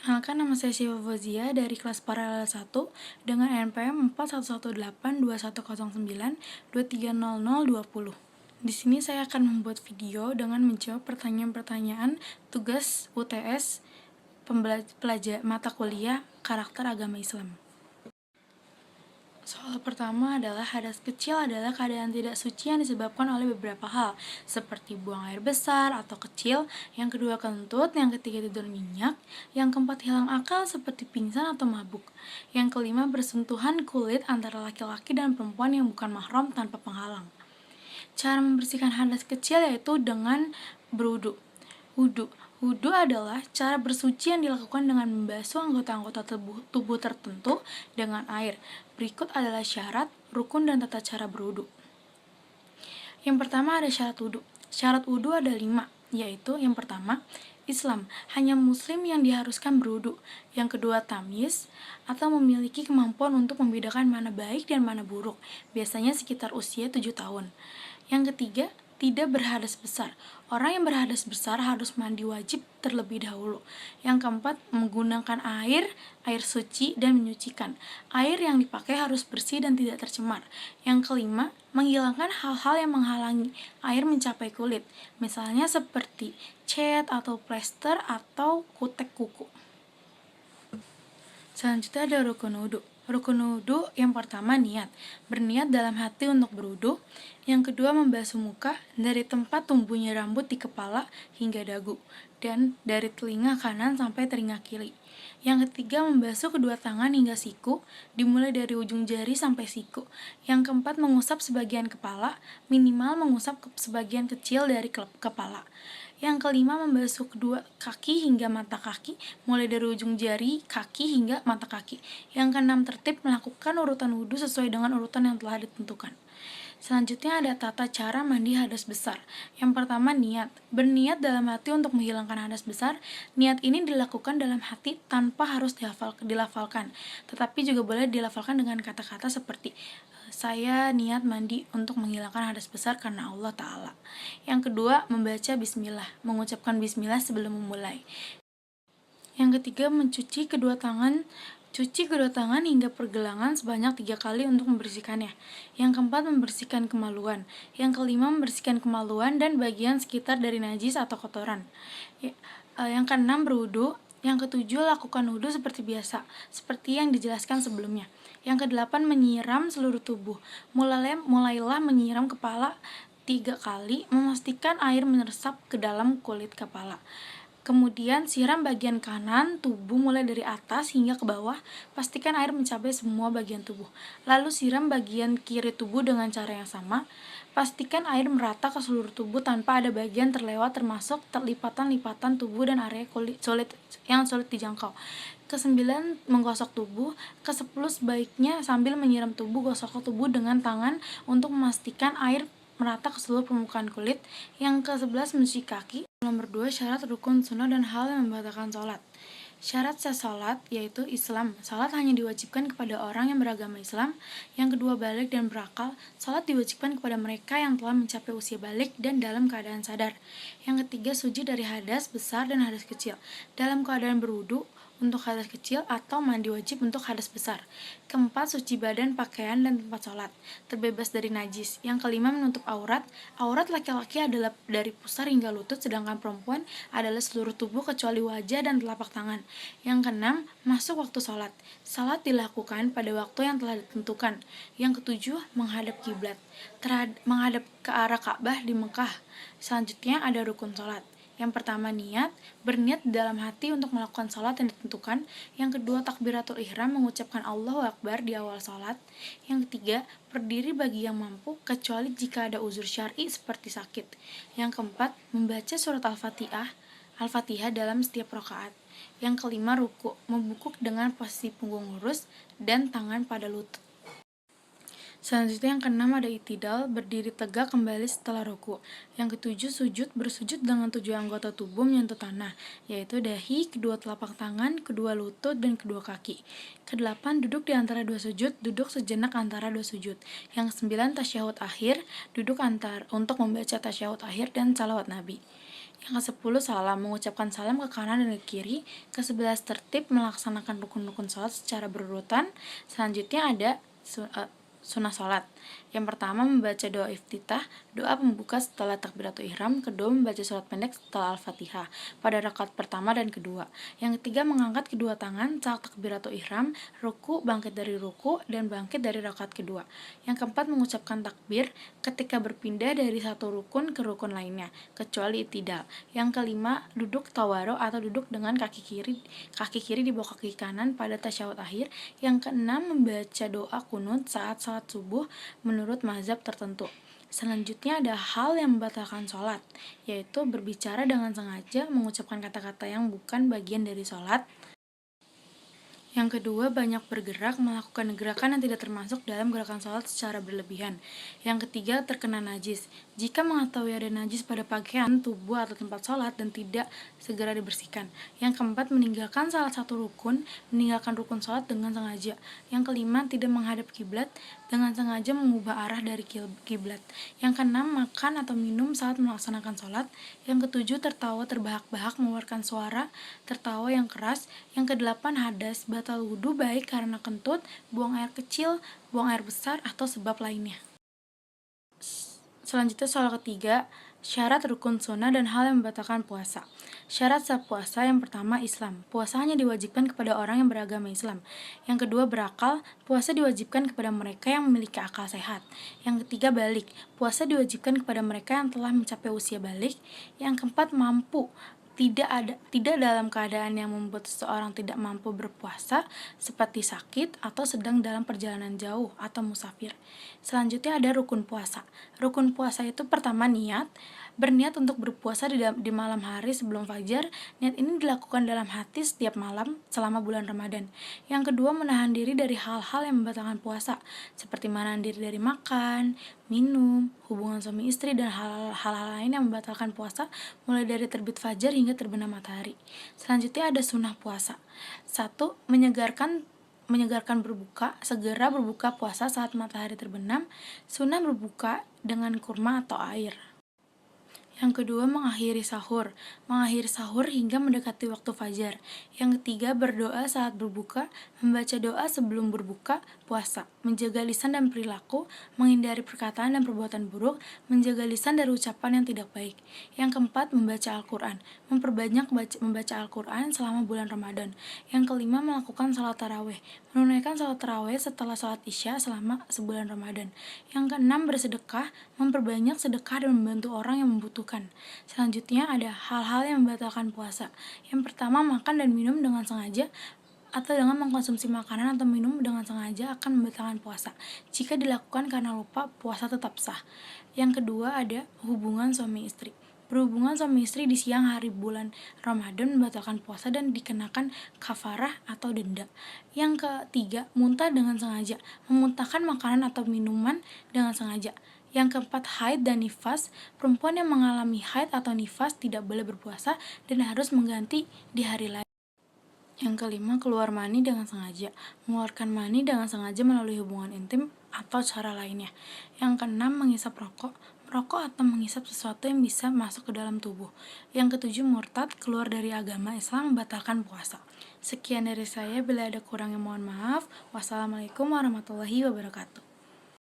Perkenalkan, nama saya Syifa Fauzia dari kelas Paralel 1 dengan NPM 41182109230020. Di sini saya akan membuat video dengan menjawab pertanyaan-pertanyaan tugas UTS pelajar mata kuliah karakter agama Islam. Soal pertama adalah hadas kecil adalah keadaan tidak suci yang disebabkan oleh beberapa hal, seperti buang air besar atau kecil, yang kedua kentut, yang ketiga tidur nyenyak, yang keempat hilang akal seperti pingsan atau mabuk, yang kelima bersentuhan kulit antara laki-laki dan perempuan yang bukan mahram tanpa penghalang. Cara membersihkan hadas kecil yaitu dengan berwudu. Wudu adalah cara bersuci yang dilakukan dengan membasuh anggota-anggota tubuh tertentu dengan air. Berikut adalah syarat, rukun, dan tata cara berwudu. Yang pertama ada syarat wudu. Syarat wudu ada 5, yaitu yang pertama, Islam, hanya muslim yang diharuskan berwudu. Yang kedua, tamyiz, atau memiliki kemampuan untuk membedakan mana baik dan mana buruk, biasanya sekitar usia 7 tahun. Yang ketiga, tidak berhadas besar. Orang yang berhadas besar harus mandi wajib terlebih dahulu. Yang keempat, menggunakan air suci dan menyucikan. Air yang dipakai harus bersih dan tidak tercemar. Yang kelima, menghilangkan hal-hal yang menghalangi air mencapai kulit, misalnya seperti cat atau plester atau kutek kuku. Selanjutnya ada rukun wudu. Rukun wudu yang pertama niat. Berniat dalam hati untuk berwudu. Yang kedua membasuh muka dari tempat tumbuhnya rambut di kepala hingga dagu, dan dari telinga kanan sampai telinga kiri. Yang ketiga membasuh kedua tangan hingga siku, dimulai dari ujung jari sampai siku. Yang keempat mengusap sebagian kepala, minimal mengusap sebagian kecil dari kepala. Yang kelima membasuh kedua kaki hingga mata kaki, mulai dari ujung jari kaki hingga mata kaki. Yang keenam tertib melakukan urutan wudhu sesuai dengan urutan yang telah ditentukan. Selanjutnya ada tata cara mandi hadas besar. Yang pertama niat. Berniat dalam hati untuk menghilangkan hadas besar. Niat ini dilakukan dalam hati tanpa harus dilafalkan, tetapi juga boleh dilafalkan dengan kata-kata seperti saya niat mandi untuk menghilangkan hadas besar karena Allah Ta'ala. Yang kedua, membaca bismillah, mengucapkan bismillah sebelum memulai. Yang ketiga, mencuci kedua tangan. Cuci kedua tangan hingga pergelangan sebanyak 3 kali untuk membersihkannya. Yang keempat, membersihkan kemaluan. Yang kelima, membersihkan kemaluan dan bagian sekitar dari najis atau kotoran. Yang keenam, berwudu. Yang ketujuh, lakukan wudu seperti biasa, seperti yang dijelaskan sebelumnya. Yang kedelapan, menyiram seluruh tubuh. Mulailah menyiram kepala 3 kali, memastikan air meresap ke dalam kulit kepala. Kemudian siram bagian kanan tubuh mulai dari atas hingga ke bawah, pastikan air mencapai semua bagian tubuh. Lalu siram bagian kiri tubuh dengan cara yang sama, pastikan air merata ke seluruh tubuh tanpa ada bagian terlewat termasuk lipatan-lipatan tubuh dan area kulit yang sulit dijangkau. Ke-9, menggosok tubuh. Ke-10, sebaiknya sambil menyiram tubuh, gosok tubuh dengan tangan untuk memastikan air merata ke seluruh permukaan kulit. Yang ke-11, mencuci kaki. Nomor 2, syarat rukun sunnah dan hal yang membatalkan sholat. Syarat sah sholat yaitu Islam. Sholat hanya diwajibkan kepada orang yang beragama Islam. Yang kedua, balik dan berakal. Sholat diwajibkan kepada mereka yang telah mencapai usia balik dan dalam keadaan sadar. Yang ketiga, suci dari hadas besar dan hadas kecil, dalam keadaan berwudu untuk hadas kecil atau mandi wajib untuk hadas besar. Keempat, suci badan, pakaian, dan tempat sholat, terbebas dari najis. Yang kelima, menutup aurat. Aurat laki-laki adalah dari pusar hingga lutut, sedangkan perempuan adalah seluruh tubuh kecuali wajah dan telapak tangan. Yang keenam, masuk waktu sholat. Sholat dilakukan pada waktu yang telah ditentukan. Yang ketujuh, menghadap kiblat, menghadap ke arah Ka'bah di Mekah. Selanjutnya ada rukun sholat. Yang pertama, niat. Berniat dalam hati untuk melakukan sholat yang ditentukan. Yang kedua, takbiratul ihram, mengucapkan Allahu Akbar di awal sholat. Yang ketiga, berdiri bagi yang mampu, kecuali jika ada uzur syar'i seperti sakit. Yang keempat, membaca surat Al-Fatihah dalam setiap rakaat. Yang kelima, ruku, membungkuk dengan posisi punggung lurus dan tangan pada lutut. Selanjutnya yang keenam ada itidal, berdiri tegak kembali setelah ruku. Yang ketujuh, sujud, bersujud dengan 7 anggota tubuh menyentuh tanah, yaitu dahi, kedua telapak tangan, kedua lutut, dan kedua kaki. Kedelapan, duduk di antara 2 sujud, duduk sejenak antara 2 sujud. Yang ke-9, tasyahud akhir, duduk untuk membaca tasyahud akhir dan salawat Nabi. Yang ke-10 salam, mengucapkan salam ke kanan dan ke kiri. Ke-11 tertib, melaksanakan rukun-rukun sholat secara berurutan. Selanjutnya ada sunnah sholat. Yang pertama membaca doa iftitah, doa pembuka setelah takbiratul ihram. Kedua membaca surat pendek setelah al-fatihah pada rakaat pertama dan kedua. Yang ketiga mengangkat kedua tangan saat takbiratul ihram, ruku, bangkit dari ruku, dan bangkit dari rakaat kedua. Yang keempat mengucapkan takbir ketika berpindah dari satu rukun ke rukun lainnya, kecuali i'tidal. Yang kelima duduk tawaro atau duduk dengan kaki kiri di bawah kaki kanan pada tasyahud akhir. Yang keenam membaca doa kunut saat salat subuh menurut mazhab tertentu. Selanjutnya ada hal yang membatalkan sholat, yaitu berbicara dengan sengaja, mengucapkan kata-kata yang bukan bagian dari sholat. Yang kedua, banyak bergerak, melakukan gerakan yang tidak termasuk dalam gerakan sholat secara berlebihan. Yang ketiga, terkena najis. Jika mengetahui ada najis pada pakaian, tubuh, atau tempat sholat dan tidak segera dibersihkan. Yang keempat, meninggalkan salah satu rukun, meninggalkan rukun sholat dengan sengaja. Yang kelima, tidak menghadap kiblat, dengan sengaja mengubah arah dari kiblat. Yang keenam, makan atau minum saat melaksanakan sholat. Yang ketujuh, tertawa terbahak-bahak mengeluarkan suara tertawa yang keras. Yang kedelapan, hadas batal wudhu baik karena kentut, buang air kecil, buang air besar, atau sebab lainnya. Selanjutnya soal ketiga, syarat rukun sunnah dan hal yang membatalkan puasa. Syarat sah puasa yang pertama Islam. Puasa hanya diwajibkan kepada orang yang beragama Islam. Yang kedua berakal. Puasa diwajibkan kepada mereka yang memiliki akal sehat. Yang ketiga balik. Puasa diwajibkan kepada mereka yang telah mencapai usia balik. Yang keempat mampu. Tidak dalam keadaan yang membuat seseorang tidak mampu berpuasa, seperti sakit atau sedang dalam perjalanan jauh atau musafir. Selanjutnya ada rukun puasa. Rukun puasa itu pertama niat, berniat untuk berpuasa di malam hari sebelum fajar. Niat ini dilakukan dalam hati setiap malam selama bulan Ramadan. Yang kedua menahan diri dari hal-hal yang membatalkan puasa, seperti menahan diri dari makan, minum, hubungan suami istri, dan hal-hal lain yang membatalkan puasa mulai dari terbit fajar hingga terbenam matahari. Selanjutnya ada sunnah puasa. 1. Menyegarkan berbuka, segera berbuka puasa saat matahari terbenam. Sunnah berbuka dengan kurma atau air. Yang kedua, mengakhiri sahur hingga mendekati waktu fajar. Yang ketiga, berdoa saat berbuka, membaca doa sebelum berbuka puasa, menjaga lisan dan perilaku, menghindari perkataan dan perbuatan buruk, menjaga lisan dari ucapan yang tidak baik. Yang keempat, membaca Al-Quran, memperbanyak membaca Al-Quran selama bulan Ramadan. Yang kelima, melakukan salat tarawih, menunaikan salat tarawih setelah salat isya selama sebulan Ramadan. Yang keenam, bersedekah, memperbanyak sedekah dan membantu orang yang membutuhkan. Selanjutnya ada hal-hal yang membatalkan puasa. Yang pertama, makan dan minum dengan sengaja atau dengan mengkonsumsi makanan atau minum dengan sengaja akan membatalkan puasa. Jika dilakukan karena lupa, puasa tetap sah. Yang kedua ada hubungan suami istri. Berhubungan suami istri di siang hari bulan Ramadan membatalkan puasa dan dikenakan kafarah atau denda. Yang ketiga, muntah dengan sengaja, memuntahkan makanan atau minuman dengan sengaja. Yang keempat, haid dan nifas. Perempuan yang mengalami haid atau nifas tidak boleh berpuasa dan harus mengganti di hari lain. Yang kelima, keluar mani dengan sengaja, mengeluarkan mani dengan sengaja melalui hubungan intim atau cara lainnya. Yang keenam, menghisap rokok, merokok atau menghisap sesuatu yang bisa masuk ke dalam tubuh. Yang ketujuh, murtad, keluar dari agama Islam, membatalkan puasa. Sekian dari saya, bila ada kurangnya mohon maaf. Wassalamualaikum warahmatullahi wabarakatuh.